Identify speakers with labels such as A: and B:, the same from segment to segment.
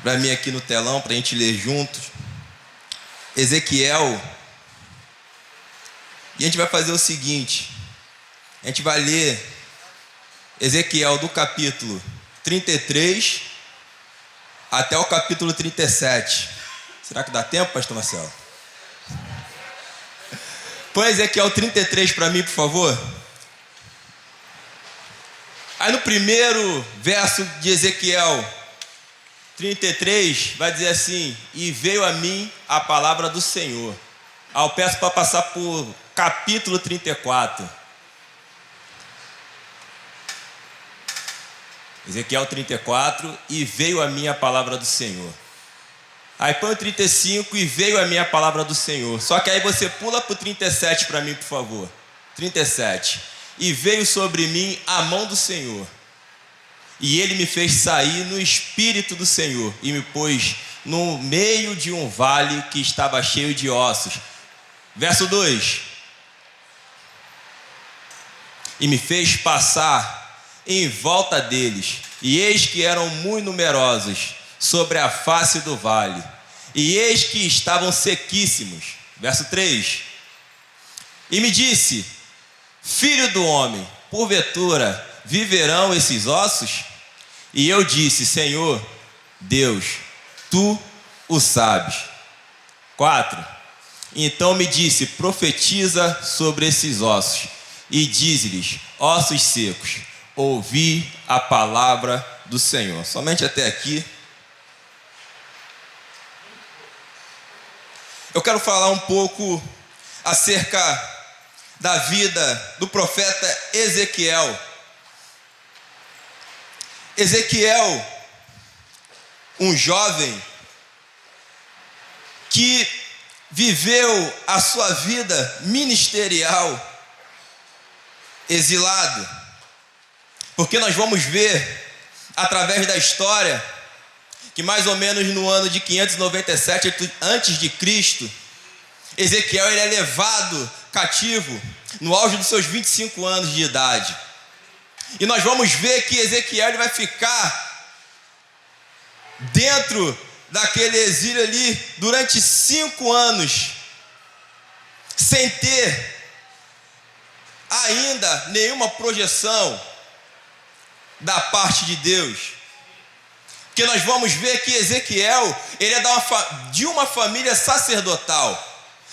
A: para mim aqui no telão, para a gente ler juntos. Ezequiel. E a gente vai fazer o seguinte: a gente vai ler Ezequiel do capítulo 33 até o capítulo 37. Será que dá tempo, pastor Marcelo? Põe Ezequiel 33 para mim, por favor. Aí no primeiro verso de Ezequiel 33, vai dizer assim: e veio a mim a palavra do Senhor. Eu peço para passar por capítulo 34. Ezequiel 34, e veio a mim a palavra do Senhor. Aí põe o 35, e veio a mim a palavra do Senhor. Só que aí você pula para o 37 para mim, por favor. 37. E veio sobre mim a mão do Senhor, e ele me fez sair no espírito do Senhor, e me pôs no meio de um vale que estava cheio de ossos. Verso 2. E me fez passar em volta deles, e eis que eram muito numerosos sobre a face do vale, e eis que estavam sequíssimos. Verso 3. E me disse: filho do homem, porventura viverão esses ossos? E eu disse: Senhor Deus, tu o sabes. 4. Então me disse: profetiza sobre esses ossos, e dize-lhes: ossos secos, ouvi a palavra do Senhor. Somente até aqui. Eu quero falar um pouco acerca da vida do profeta Ezequiel. Ezequiel, um jovem que viveu a sua vida ministerial exilado, porque nós vamos ver através da história que mais ou menos no ano de 597 antes de Cristo, Ezequiel ele é levado cativo no auge dos seus 25 anos de idade. E nós vamos ver que Ezequiel ele vai ficar dentro daquele exílio ali durante 5 anos, sem ter ainda nenhuma projeção da parte de Deus. Porque nós vamos ver que Ezequiel ele é de uma família sacerdotal.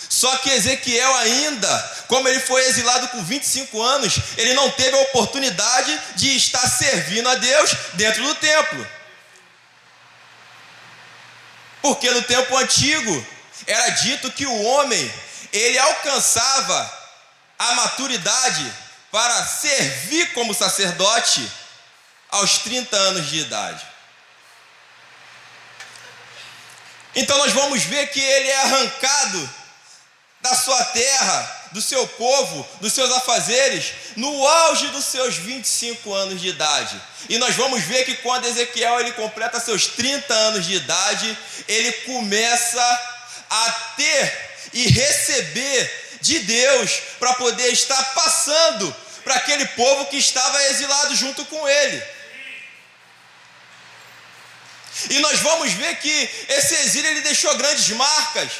A: Só que Ezequiel ainda, como ele foi exilado com 25 anos, ele não teve a oportunidade de estar servindo a Deus dentro do templo. Porque no tempo antigo era dito que o homem, ele alcançava a maturidade para servir como sacerdote aos 30 anos de idade. Então nós vamos ver que ele é arrancado da sua terra, do seu povo, dos seus afazeres, no auge dos seus 25 anos de idade. E nós vamos ver que quando Ezequiel ele completa seus 30 anos de idade, ele começa a ter e receber de Deus para poder estar passando para aquele povo que estava exilado junto com ele. E nós vamos ver que esse exílio ele deixou grandes marcas.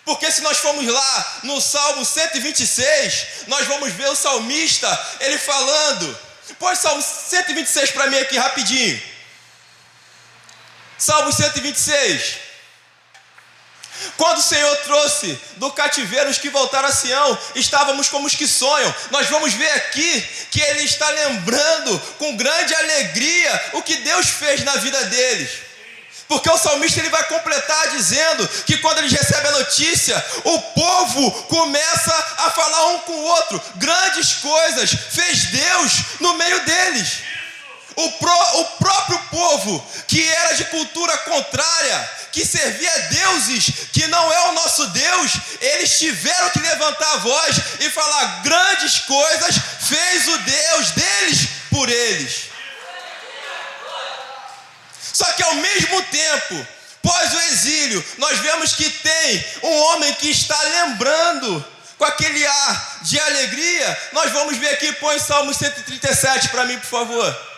A: Porque se nós formos lá no Salmo 126, nós vamos ver o salmista, ele falando. Põe Salmo 126 para mim aqui rapidinho. Salmo 126. Quando o Senhor trouxe do cativeiro os que voltaram a Sião, estávamos como os que sonham. Nós vamos ver aqui que ele está lembrando com grande alegria o que Deus fez na vida deles. Porque o salmista ele vai completar dizendo que quando eles recebem a notícia, o povo começa a falar um com o outro. Grandes coisas fez Deus no meio deles. O próprio povo, que era de cultura contrária, que servia a deuses que não é o nosso Deus, eles tiveram que levantar a voz e falar: grandes coisas fez o Deus deles por eles. Só que ao mesmo tempo, pós o exílio, nós vemos que tem um homem que está lembrando com aquele ar de alegria. Nós vamos ver aqui, põe Salmo 137 para mim, por favor.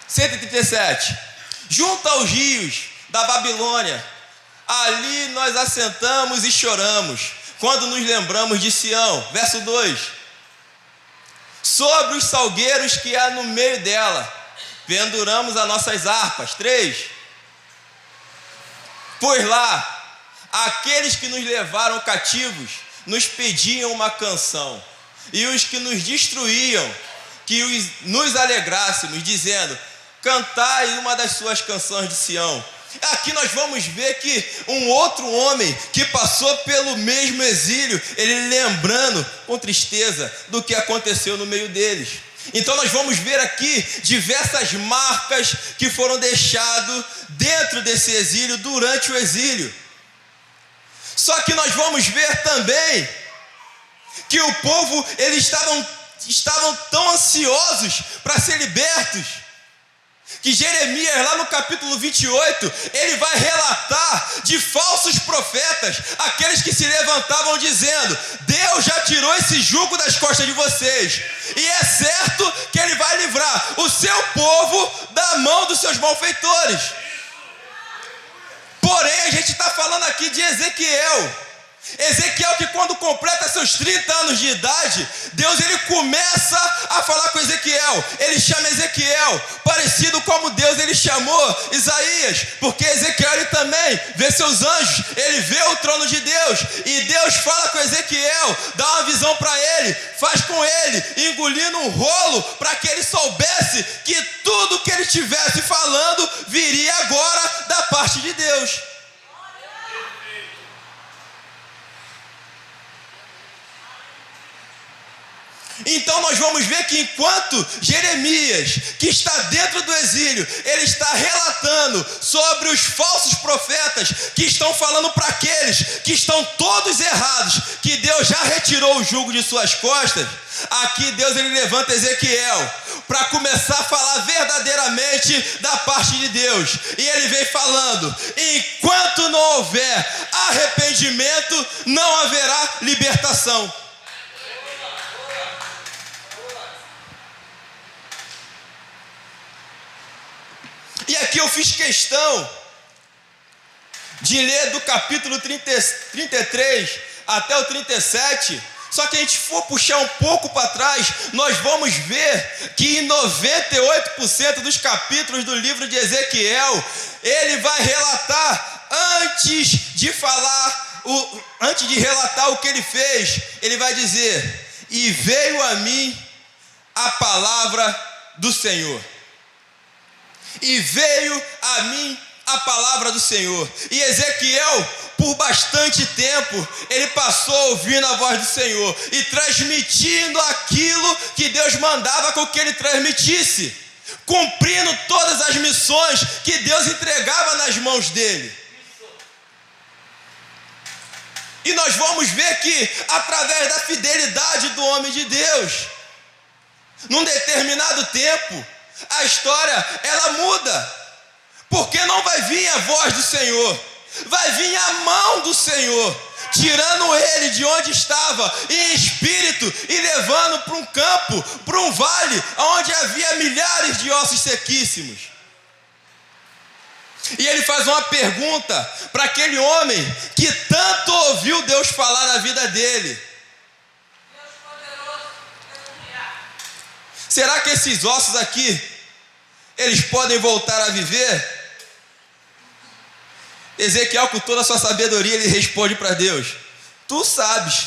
A: 137. Junto aos rios da Babilônia, ali nós assentamos e choramos, quando nos lembramos de Sião. Verso 2. Sobre os salgueiros que há no meio dela, penduramos as nossas harpas. 3. Pois lá, aqueles que nos levaram cativos nos pediam uma canção, e os que nos destruíam, que nos alegrássemos, dizendo: cantai uma das suas canções de Sião. Aqui nós vamos ver que um outro homem que passou pelo mesmo exílio, ele lembrando com tristeza do que aconteceu no meio deles. Então nós vamos ver aqui diversas marcas que foram deixadas dentro desse exílio, durante o exílio. Só que nós vamos ver também que o povo, eles estavam tão ansiosos para ser libertos, que Jeremias, lá no capítulo 28, ele vai relatar de falsos profetas, aqueles que se levantavam dizendo: Deus já tirou esse jugo das costas de vocês, e é certo que ele vai livrar o seu povo da mão dos seus malfeitores. Porém, a gente está falando aqui de Ezequiel, que quando completa seus 30 anos de idade, Deus ele começa a falar com Ezequiel. Ele chama Ezequiel, parecido como Deus ele chamou Isaías, porque Ezequiel ele também vê seus anjos, ele vê o trono de Deus, e Deus fala com Ezequiel, dá uma visão para ele, faz com ele, engolindo um rolo, para que ele soubesse que tudo que ele estivesse falando viria agora da parte de Deus. Então nós vamos ver que enquanto Jeremias, que está dentro do exílio, ele está relatando sobre os falsos profetas que estão falando para aqueles que estão todos errados, que Deus já retirou o jugo de suas costas. Aqui Deus ele levanta Ezequiel para começar a falar verdadeiramente da parte de Deus, e ele vem falando: enquanto não houver arrependimento, não haverá libertação. E aqui eu fiz questão de ler do capítulo 33 até o 37, só que a gente for puxar um pouco para trás, nós vamos ver que em 98% dos capítulos do livro de Ezequiel, ele vai relatar, antes de relatar o que ele fez, ele vai dizer: e veio a mim a palavra do Senhor. E veio a mim a palavra do Senhor. E Ezequiel, por bastante tempo, ele passou ouvindo a voz do Senhor e transmitindo aquilo que Deus mandava com que ele transmitisse, cumprindo todas as missões que Deus entregava nas mãos dele. E nós vamos ver que, através da fidelidade do homem de Deus, num determinado tempo, a história ela muda, porque não vai vir a voz do Senhor, vai vir a mão do Senhor, tirando ele de onde estava em espírito e levando para um campo, para um vale, onde havia milhares de ossos sequíssimos. E ele faz uma pergunta para aquele homem que tanto ouviu Deus falar na vida dele: será que esses ossos aqui, eles podem voltar a viver? Ezequiel, com toda a sua sabedoria, ele responde para Deus: tu sabes.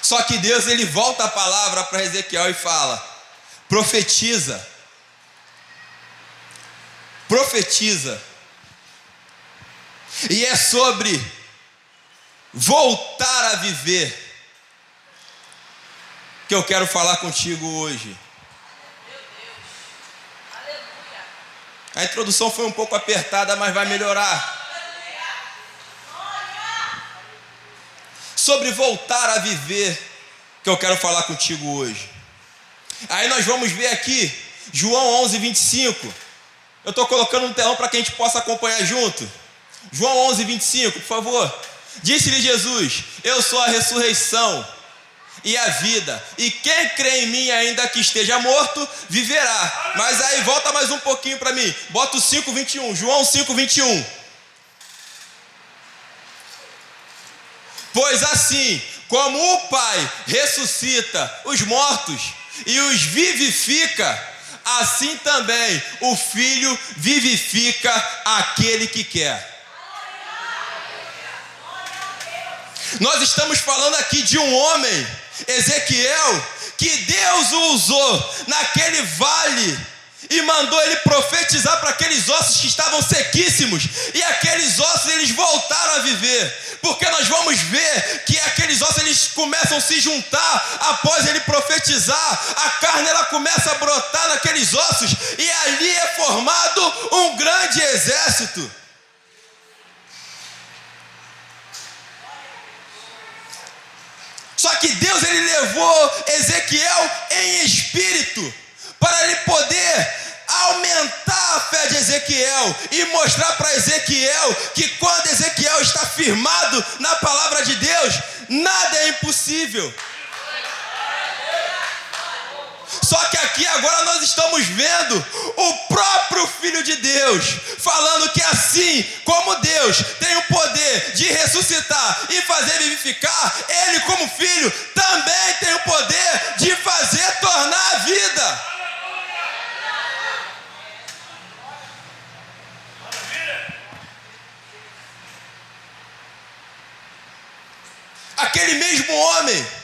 A: Só que Deus, ele volta a palavra para Ezequiel e fala: profetiza. Profetiza. E é sobre voltar a viver que eu quero falar contigo hoje. A introdução foi um pouco apertada, mas vai melhorar. Sobre voltar a viver que eu quero falar contigo hoje. Aí nós vamos ver aqui João 11:25. Eu estou colocando no telão para que a gente possa acompanhar junto. João 11:25, por favor. Disse-lhe Jesus: eu sou a ressurreição e a vida. E quem crê em mim, ainda que esteja morto, viverá. Mas aí volta mais um pouquinho para mim. Bota o 5:21, João 5:21. Pois assim, como o Pai ressuscita os mortos e os vivifica, assim também o Filho vivifica aquele que quer. Nós estamos falando aqui de um homem, Ezequiel, que Deus o usou naquele vale e mandou ele profetizar para aqueles ossos que estavam sequíssimos, e aqueles ossos eles voltaram a viver, porque nós vamos ver que aqueles ossos eles começam a se juntar após ele profetizar, a carne ela começa a brotar naqueles ossos, e ali é formado um grande exército. Só que Deus ele levou Ezequiel em espírito para ele poder aumentar a fé de Ezequiel e mostrar para Ezequiel que quando Ezequiel está firmado na palavra de Deus, nada é impossível. Só que aqui agora nós estamos vendo o próprio Filho de Deus falando que assim como Deus tem o poder de ressuscitar e fazer vivificar, Ele como Filho também tem o poder de fazer tornar a vida. Aquele mesmo homem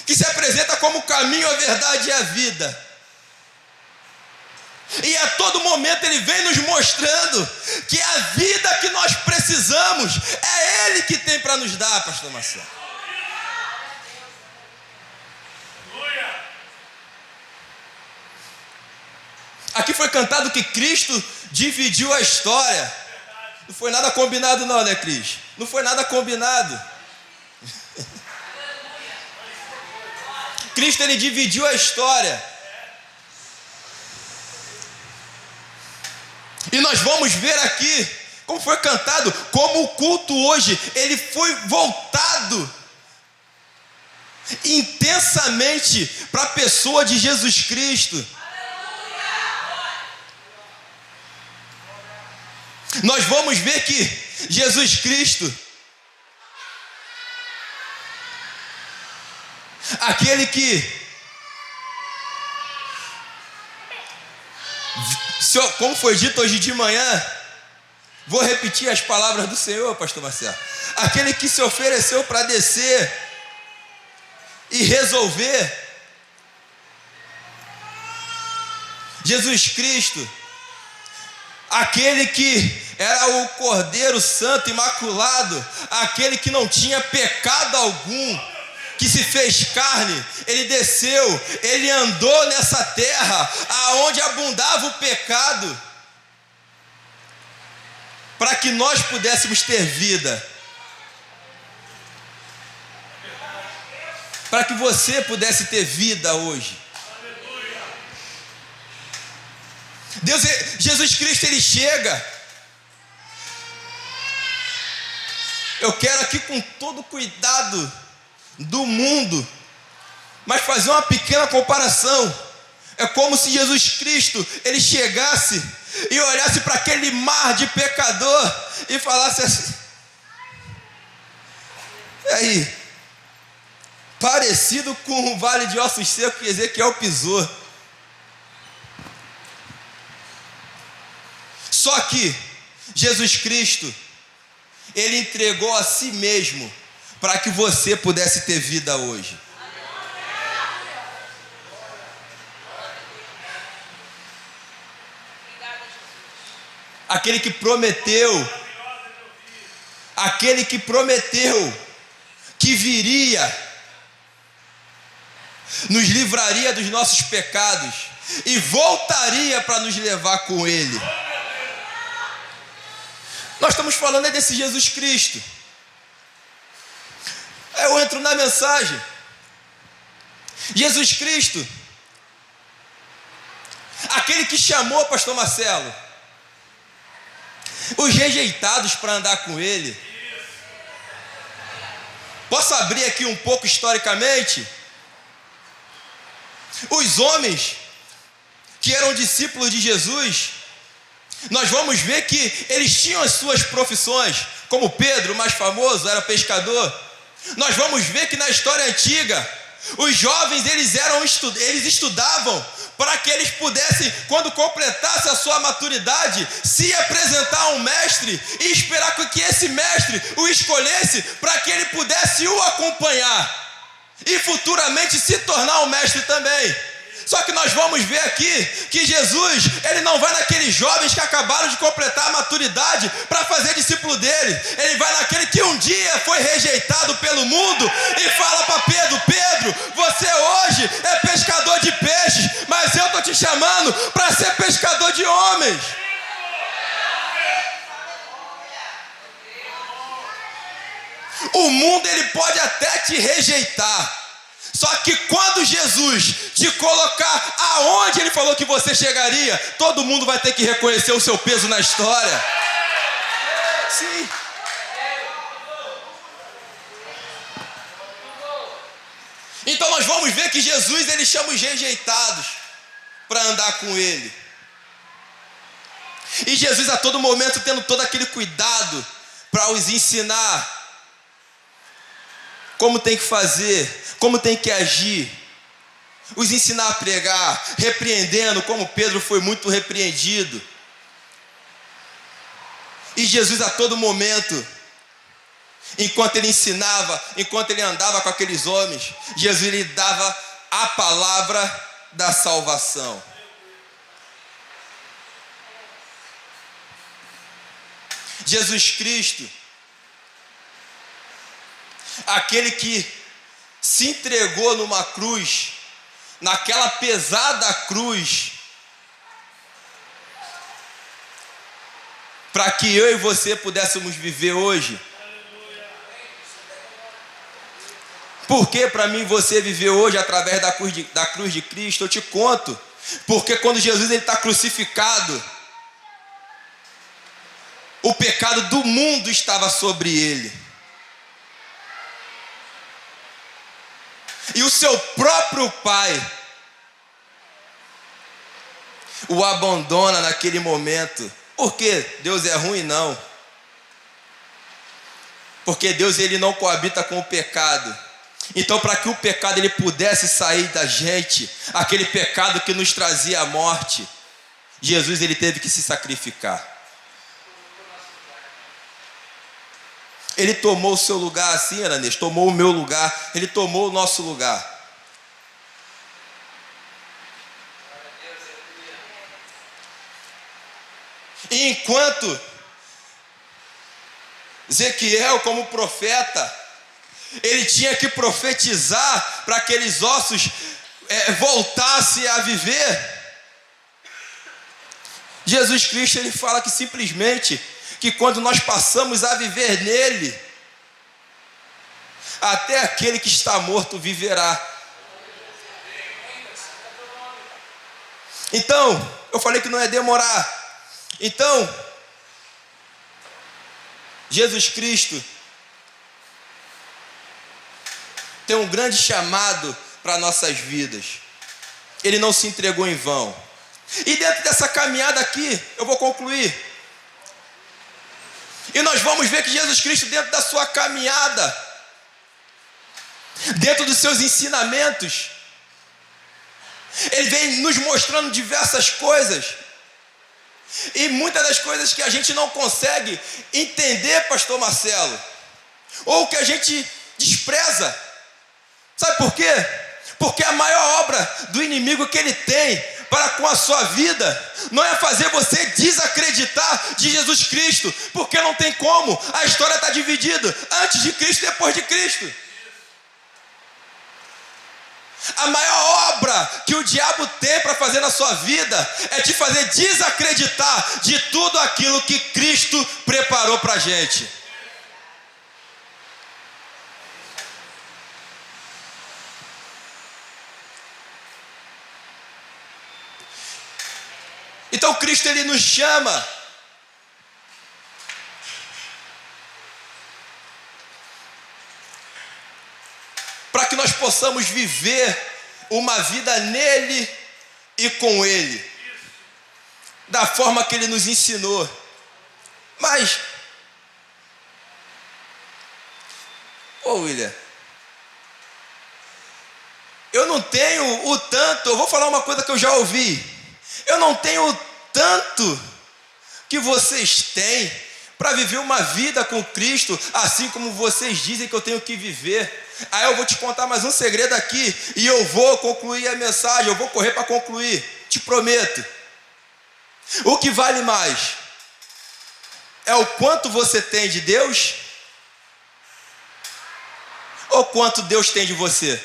A: que se apresenta como o caminho, a verdade e a vida, e a todo momento ele vem nos mostrando que a vida que nós precisamos é Ele que tem para nos dar, pastor Marcelo. Aqui foi cantado que Cristo dividiu a história. Não foi nada combinado não, né, Cris? Não foi nada combinado. Cristo ele dividiu a história. E nós vamos ver aqui como foi cantado, como o culto hoje ele foi voltado intensamente para a pessoa de Jesus Cristo. Nós vamos ver que Jesus Cristo, aquele que, como foi dito hoje de manhã, vou repetir as palavras do Senhor, pastor Marcelo, aquele que se ofereceu para descer e resolver, Jesus Cristo, aquele que era o Cordeiro Santo, imaculado, aquele que não tinha pecado algum, que se fez carne, ele desceu, ele andou nessa terra, aonde abundava o pecado, para que nós pudéssemos ter vida, para que você pudesse ter vida hoje. Jesus Cristo ele chega. Eu quero aqui com todo cuidado do mundo, mas fazer uma pequena comparação. É como se Jesus Cristo ele chegasse e olhasse para aquele mar de pecador e falasse assim: e aí, parecido com o vale de ossos secos que Ezequiel pisou. Só que Jesus Cristo ele entregou a si mesmo para que você pudesse ter vida hoje. Aquele que prometeu que viria, nos livraria dos nossos pecados e voltaria para nos levar com Ele. Nós estamos falando desse Jesus Cristo. Eu entro na mensagem. Jesus Cristo, aquele que chamou, pastor Marcelo, os rejeitados para andar com Ele, Posso abrir aqui um pouco historicamente? Os homens que eram discípulos de Jesus, nós vamos ver que eles tinham as suas profissões, como Pedro, o mais famoso, era pescador. Nós vamos ver que na história antiga, os jovens eles estudavam para que eles pudessem, quando completasse a sua maturidade, se apresentar a um mestre e esperar que esse mestre o escolhesse para que ele pudesse o acompanhar e futuramente se tornar um mestre também. Só que nós vamos ver aqui que Jesus, ele não vai naqueles jovens que acabaram de completar a maturidade para fazer discípulo dele. Ele vai naquele que um dia foi rejeitado pelo mundo e fala para Pedro: Pedro, você hoje é pescador de peixes, mas eu estou te chamando para ser pescador de homens. O mundo ele pode até te rejeitar, só que quando Jesus te colocar aonde ele falou que você chegaria, todo mundo vai ter que reconhecer o seu peso na história. Sim. Então nós vamos ver que Jesus ele chama os rejeitados para andar com ele. E Jesus a todo momento tendo todo aquele cuidado para os ensinar como tem que fazer, como tem que agir, os ensinar a pregar, repreendendo, como Pedro foi muito repreendido. E Jesus a todo momento, enquanto ele ensinava, enquanto ele andava com aqueles homens, Jesus lhe dava a palavra da salvação. Jesus Cristo, aquele que se entregou numa cruz, naquela pesada cruz, para que eu e você pudéssemos viver hoje. Porque para mim você viver hoje através da cruz de Cristo, eu te conto. Porque quando Jesus está crucificado, o pecado do mundo estava sobre ele. E o seu próprio pai o abandona naquele momento. Por quê? Deus é ruim? Não. Porque Deus ele não coabita com o pecado. Então, para que o pecado ele pudesse sair da gente, aquele pecado que nos trazia a morte, Jesus ele teve que se sacrificar. Ele tomou o seu lugar assim, Aranês, tomou o meu lugar, ele tomou o nosso lugar. E enquanto Ezequiel, como profeta, ele tinha que profetizar para que aqueles ossos voltassem a viver, Jesus Cristo ele fala que simplesmente que quando nós passamos a viver nele, até aquele que está morto viverá. Então, eu falei que não é demorar. Então, Jesus Cristo tem um grande chamado para nossas vidas. Ele não se entregou em vão. E dentro dessa caminhada aqui, eu vou concluir. E nós vamos ver que Jesus Cristo, dentro da sua caminhada, dentro dos seus ensinamentos, ele vem nos mostrando diversas coisas. E muitas das coisas que a gente não consegue entender, pastor Marcelo, ou que a gente despreza. Sabe por quê? Porque a maior obra do inimigo que ele tem para com a sua vida não é fazer você desacreditar de Jesus Cristo, porque não tem como. A história está dividida antes de Cristo e depois de Cristo. A maior obra que o diabo tem para fazer na sua vida é te fazer desacreditar de tudo aquilo que Cristo preparou para a gente. Então Cristo ele nos chama possamos viver uma vida nele e com ele, da forma que ele nos ensinou. Mas, William, eu não tenho o tanto, eu vou falar uma coisa que eu já ouvi, eu não tenho o tanto que vocês têm para viver uma vida com Cristo, assim como vocês dizem que eu tenho que viver. Aí eu vou te contar mais um segredo aqui, e eu vou concluir a mensagem, eu vou correr para concluir, te prometo. O que vale mais é o quanto você tem de Deus, ou quanto Deus tem de você?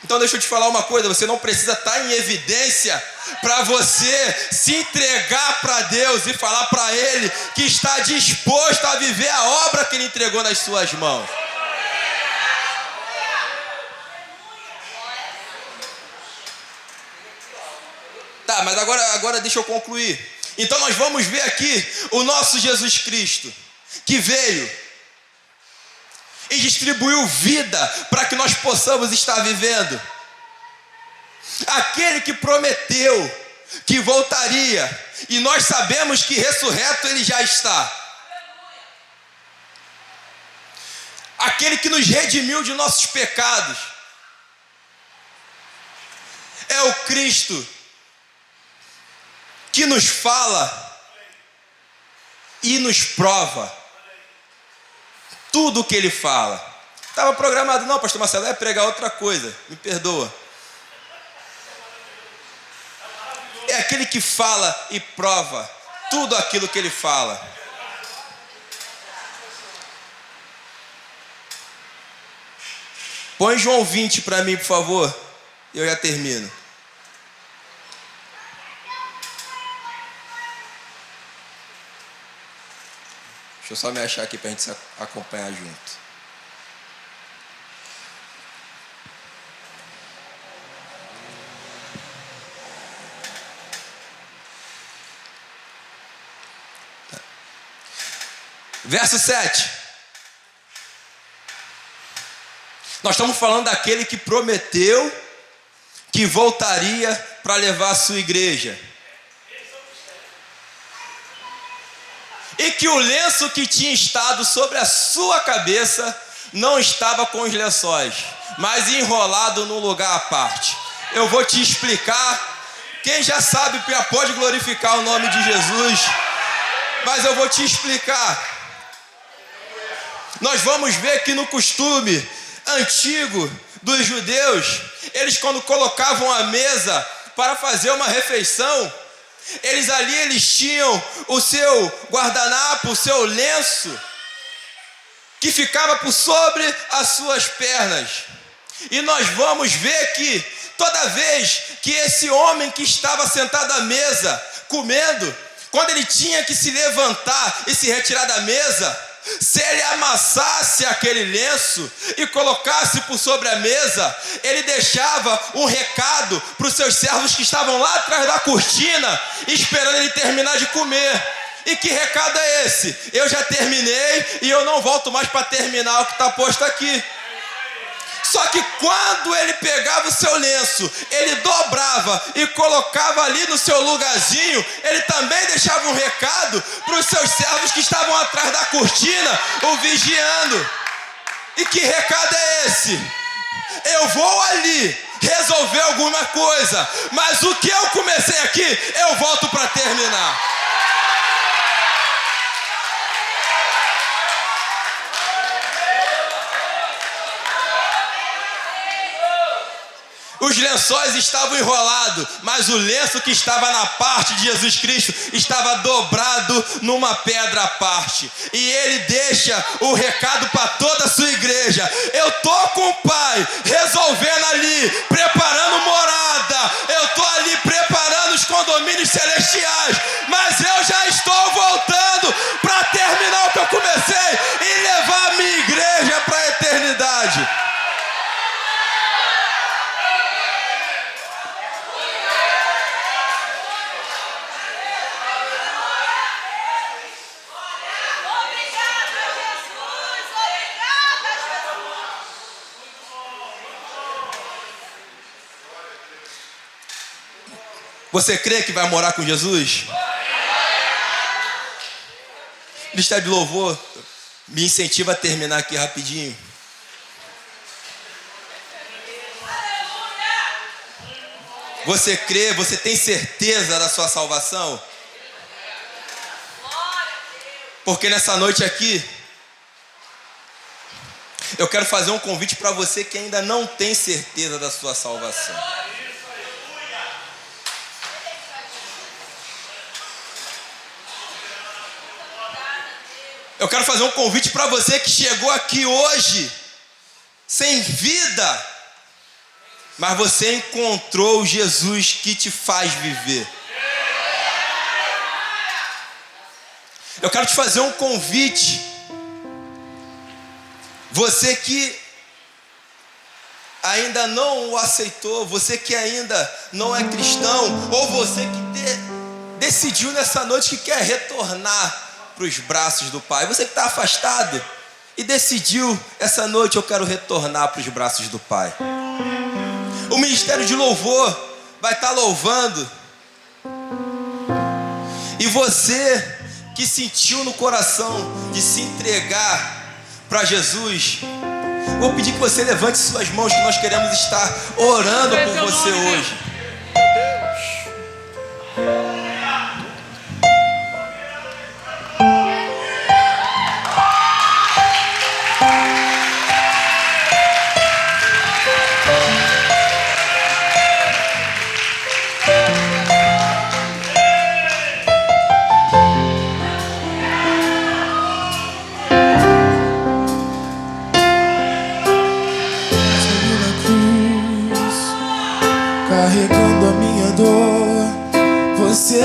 A: Então deixa eu te falar uma coisa, você não precisa estar em evidência para você se entregar para Deus e falar para Ele que está disposto a viver a obra que Ele entregou nas suas mãos. Tá, mas agora deixa eu concluir. Então nós vamos ver aqui o nosso Jesus Cristo, que veio e distribuiu vida para que nós possamos estar vivendo. Aquele que prometeu que voltaria, e nós sabemos que ressurreto ele já está. Aquele que nos redimiu de nossos pecados é o Cristo que nos fala e nos prova tudo o que ele fala. Estava programado, não, pastor Marcelo, é pregar outra coisa, me perdoa. É aquele que fala e prova tudo aquilo que ele fala. Põe João 20 para mim, por favor, eu já termino. Deixa eu só me achar aqui para a gente se acompanhar junto. Verso 7. Nós estamos falando daquele que prometeu que voltaria para levar a sua igreja. E que o lenço que tinha estado sobre a sua cabeça não estava com os lençóis, mas enrolado num lugar à parte. Eu vou te explicar. Quem já sabe pode glorificar o nome de Jesus, mas eu vou te explicar. Nós vamos ver que no costume antigo dos judeus, eles quando colocavam a mesa para fazer uma refeição, eles tinham o seu guardanapo, o seu lenço, que ficava por sobre as suas pernas. E nós vamos ver que toda vez que esse homem que estava sentado à mesa, comendo, quando ele tinha que se levantar e se retirar da mesa, se ele amassasse aquele lenço e colocasse por sobre a mesa, ele deixava um recado para os seus servos que estavam lá atrás da cortina, esperando ele terminar de comer. E que recado é esse? Eu já terminei e eu não volto mais para terminar o que está posto aqui. Só que quando ele pegava o seu lenço, ele dobrava e colocava ali no seu lugarzinho, ele também deixava um recado para os seus servos que estavam atrás da cortina, o vigiando. E que recado é esse? Eu vou ali resolver alguma coisa, mas o que eu comecei aqui, eu volto para terminar. Os lençóis estavam enrolados, mas o lenço que estava na parte de Jesus Cristo estava dobrado numa pedra à parte. E ele deixa o recado para toda a sua igreja. Eu estou com o Pai resolvendo ali, preparando morada. Eu estou ali preparando os condomínios celestiais. Mas eu já estou voltando para terminar o que eu comecei e levar a minha igreja para a eternidade. Você crê que vai morar com Jesus? Lista de louvor me incentiva a terminar aqui rapidinho. Você crê, você tem certeza da sua salvação? Porque nessa noite aqui, eu quero fazer um convite para você que ainda não tem certeza da sua salvação. Eu quero fazer um convite para você que chegou aqui hoje, sem vida, mas você encontrou o Jesus que te faz viver. Eu quero te fazer um convite. Você que ainda não o aceitou, você que ainda não é cristão, ou você que decidiu nessa noite que quer retornar para os braços do Pai. Você que está afastado e decidiu, essa noite eu quero retornar para os braços do Pai. O Ministério de Louvor vai estar louvando. E você que sentiu no coração de se entregar para Jesus, vou pedir que você levante suas mãos, que nós queremos estar orando por você hoje.
B: Carregando a minha dor, você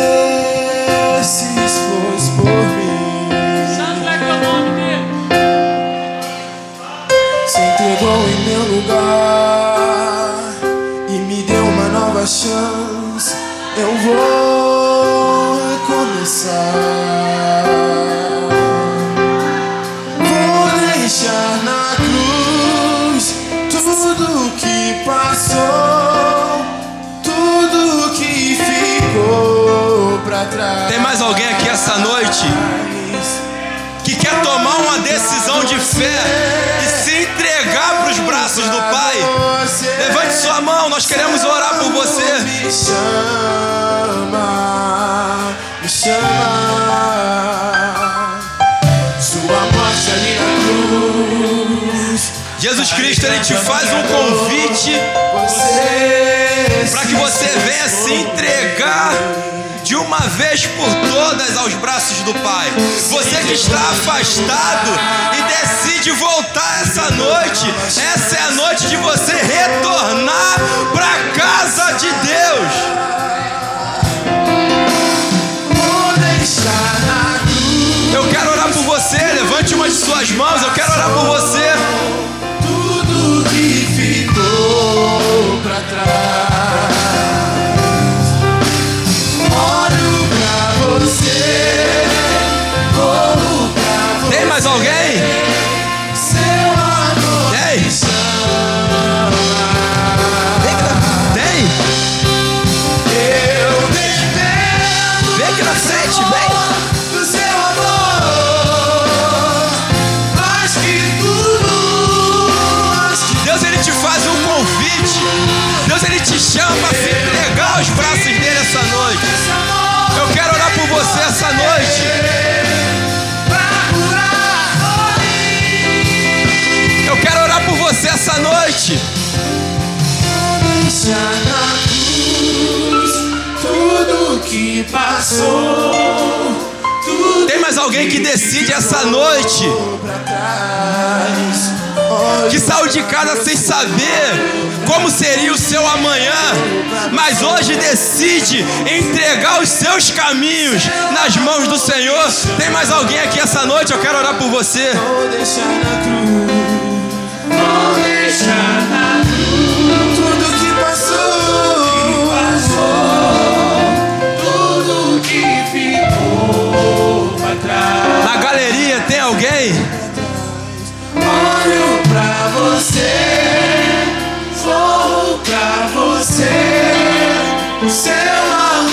B: se expôs por mim.
C: Santo é teu nome, Deus.
B: Se entregou em meu lugar e me deu uma nova chance. Eu vou recomeçar. Vou deixar na cruz tudo que passou, tudo que ficou pra trás.
A: Tem mais alguém aqui essa noite que quer tomar uma decisão de fé e se entregar para os braços do Pai? Levante sua mão, nós queremos orar por você.
B: Me chama, me chama. Sua morte ali na cruz.
A: Jesus Cristo, Ele te faz um convite para que você venha se entregar de uma vez por todas aos braços do Pai. Você que está afastado e decide voltar essa noite, essa é a noite de você retornar para a casa de Deus. Eu quero orar por você, levante uma de suas mãos, eu quero orar por você.
B: Tudo que ficou pra trás, olho pra você, corro pra você.
A: Tem mais alguém?
B: Seu amor
A: Tem?
B: me chama.
A: Tem?
B: Eu dependo
A: Vem aqui na frente, vem.
B: do seu amor, mais que tudo, mais que
A: Deus, Ele te faz um convite. Deus, Ele te chama para se entregar aos braços dele essa noite. Eu quero orar por você essa noite. Eu quero orar por você essa noite.
B: deixar na cruz tudo que passou, tudo
A: Tem mais alguém que decide essa noite,
B: pra trás.
A: que saiu de casa sem saber como seria o seu amanhã, mas hoje decide entregar os seus caminhos nas mãos do Senhor? Tem mais alguém aqui essa noite? Eu quero orar por você.
B: Vou deixar na cruz, vou deixar na cruz tudo que passou, tudo que ficou pra trás.
A: Na galeria tem alguém?
B: Olho pra você, vou pra você, seu amor.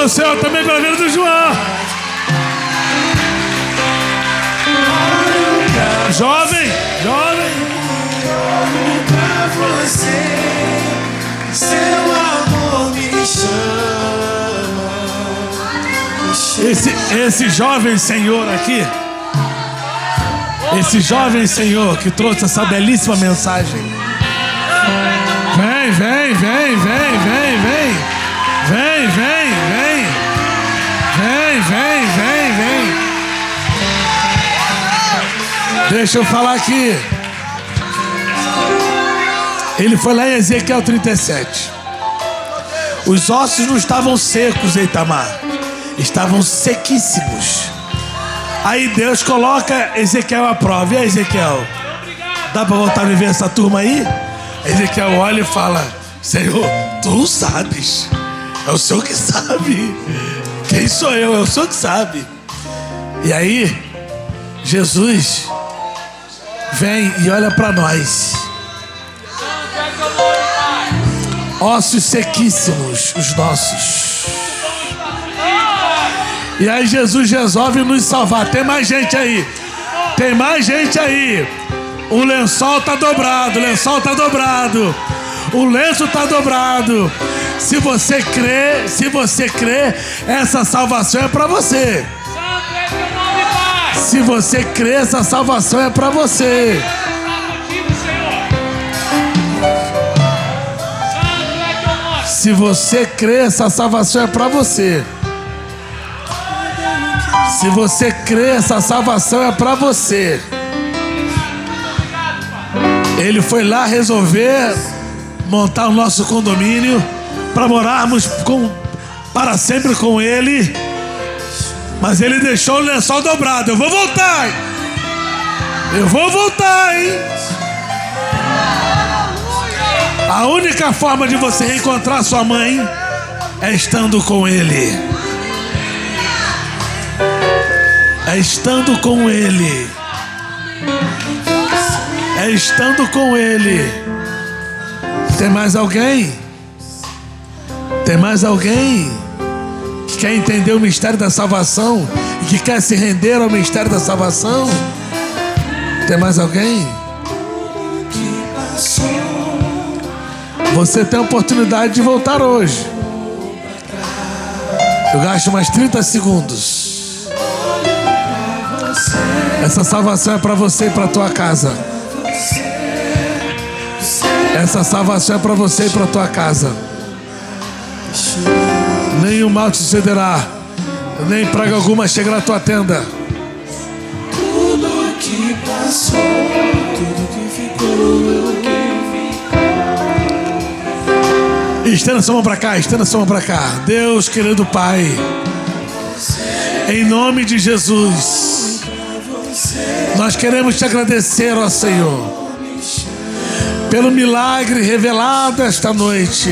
D: Aplauda o Senhor também pela vida do João. Jovem.
B: Olho pra você, seu amor me chama.
D: Esse jovem senhor aqui, esse jovem senhor que trouxe essa belíssima mensagem. Vem. Deixa eu falar aqui. Ele foi lá em Ezequiel 37. Os ossos não estavam secos, Itamar. Estavam sequíssimos. Aí Deus coloca Ezequiel à prova. E aí, Ezequiel? Dá pra voltar a viver essa turma aí? Ezequiel olha e fala: Senhor, tu sabes. É o Senhor que sabe. Quem sou eu? É o Senhor que sabe. E aí, Jesus vem e olha para nós. Ossos sequíssimos, os nossos. E aí Jesus resolve nos salvar. Tem mais gente aí. O lençol tá dobrado. O lenço tá dobrado. Se você crê, essa salvação é para você. Se você crê, essa salvação é para você. Se você crê, essa salvação é para você. Se você crê, essa salvação é para você. Ele foi lá resolver montar o nosso condomínio para morarmos para sempre com Ele. Mas Ele deixou o lençol dobrado. Eu vou voltar, hein? A única forma de você reencontrar sua mãe é estando com Ele. É estando com Ele. Tem mais alguém? Que quer entender o mistério da salvação e que quer se render ao mistério da salvação? Tem mais alguém? Você tem a oportunidade de voltar hoje. Eu gasto mais 30 segundos. Essa salvação é para você e para tua casa. Essa salvação é para você e para tua casa. Nenhum mal te sucederá, nem praga alguma chega na tua tenda.
B: Tudo que passou, tudo que ficou.
D: Estenda sua mão para cá. Deus, querido Pai, em nome de Jesus, nós queremos te agradecer, ó Senhor, pelo milagre revelado esta noite,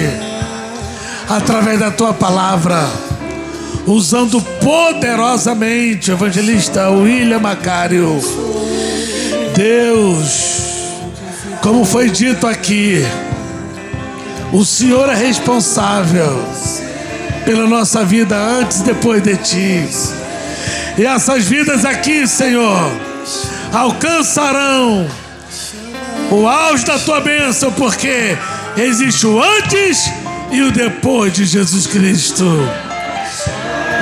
D: através da tua palavra, usando poderosamente o evangelista William Macário. Deus, como foi dito aqui, o Senhor é responsável pela nossa vida antes e depois de ti. E essas vidas aqui, Senhor, alcançarão o auge da tua bênção, porque existe o antes e o depois de Jesus Cristo.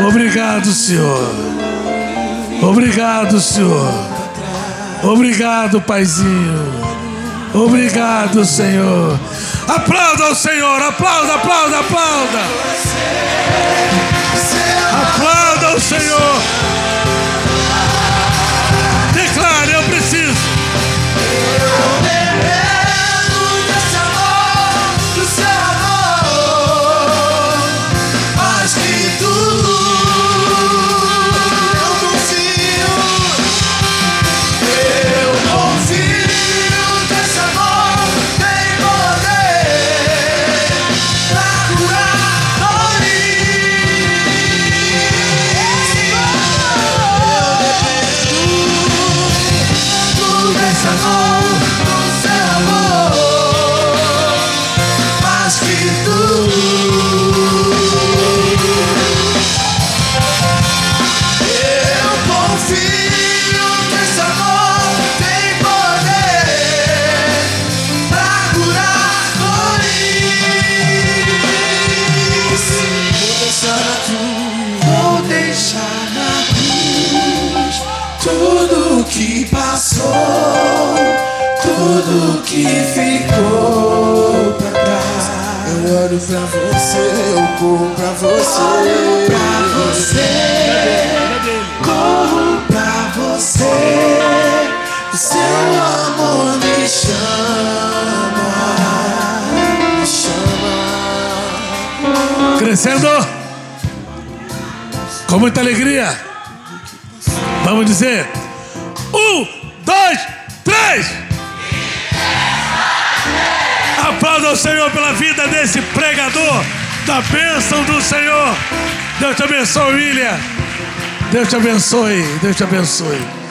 D: Obrigado, Senhor. Obrigado, Paizinho. Obrigado, Senhor. Aplauda o Senhor, aplauda. Aplauda o Senhor. Declare: eu preciso.
B: Eu dependo desse amor, do seu amor, mais que tudo. Eu confio desse amor, tem poder pra curar dores. tudo que ficou pra trás. Eu olho pra você, eu corro pra você. Corro pra você. O seu amor me chama, me chama.
D: Crescendo com muita alegria. Vamos dizer: 1, 2, 3. Aplauda o Senhor pela vida desse pregador, da bênção do Senhor. Deus te abençoe, William. Deus te abençoe, Deus te abençoe.